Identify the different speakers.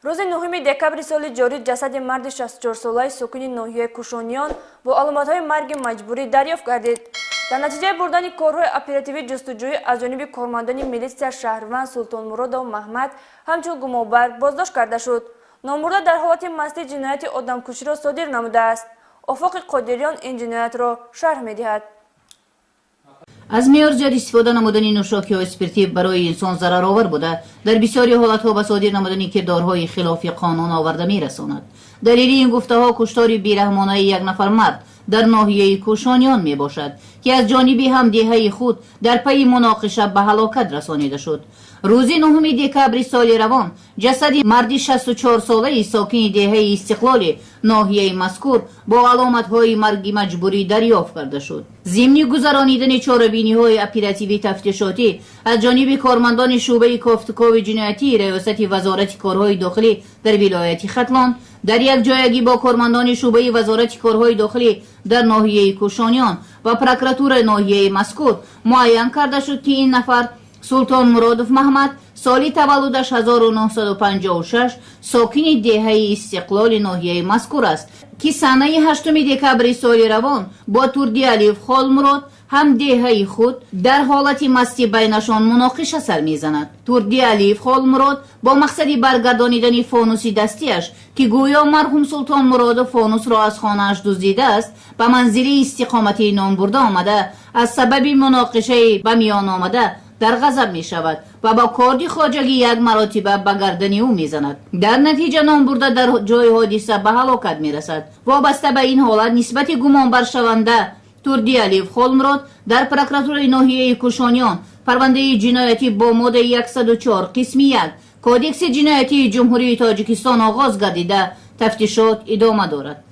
Speaker 1: روز 9 دکبر سال جاری جسد مرد 64 ساله ساکن ناحیه کوشانیان با علامت‌های مرگ مجبوری دریافت گردید. در نتیجه بردن کارهای اپراتیوی جستجویی از جانب کارمندان میلیشیا شهروند سلطان مراد و محمد همچون گمانبر بازداشت کرده شد. نامبرده در حالت مستی جنایت آدمکشی را صادر نموده است. افاق قادریان این جنایت را شرح می‌دهد.
Speaker 2: از معیار زیاد استفاده نمودن نوشاکی و اسپریتی برای انسان ضررآور بوده در بسیاری حالت‌ها به صادر نمودن کردارهای خلاف قانون آورده می‌رساند. دلیل این گفته‌ها کشتار بیرحمانه یک نفر مرد در ناحیه کوشانیان میباشد که از جانب همدیهه خود در پی مناقشه به هلاکت رسانیده شد. روز 9 دکبر سال روان جسد مرد 64 ساله ساکن دهه استقلال ناحیه مذکور با علامت‌های مرگ مجبوری دریافت کرده شد. ضمن گذرانیدن چاره‌بینی‌های اپراتیوی تفتیشاتی از جانب کارمندان شعبه کافتکاو جنایتی ریاست وزارت کارهای داخلی در ولایت ختلان در یک جایگی با کارمندان شعبه وزارت کارهای داخلی در ناحیه کوشانیان و پروکراتور ناحیه مذکور معین کرده شد که این نفر سلطان مراد محمد سال تولدش 1956 ساکن دهه استقلال ناحیه مذکور است که سنه 8 دکبر سال روان با توردی الف خال مراد هم دهه خود در حالت مستی بینشان مناقشه سر میزند. توردی الف خال مراد با مقصد برگردانیدن فانوسی دستیش که گویا مرحوم سلطان مراد فانوس را از خانه‌اش دزدیده است به منزل استقامتی نامبرده آمده از سبب مناقشه به میان آمده در غضب می شود و با کارد خواجگی یک مراتبه به گردن او می زند. در نتیجه نامبرده در جای حادثه به هلاکت می رسد. وابسته به این حالت نسبت گمانبر شونده توردی الف خال مراد در پروکراتور ناحیه کوشانیان پرونده جنایتی با ماده 104 قسم 1 کودکس جنایتی جمهوری تاجیکستان آغاز گردیده تفتیشات ادامه دارد.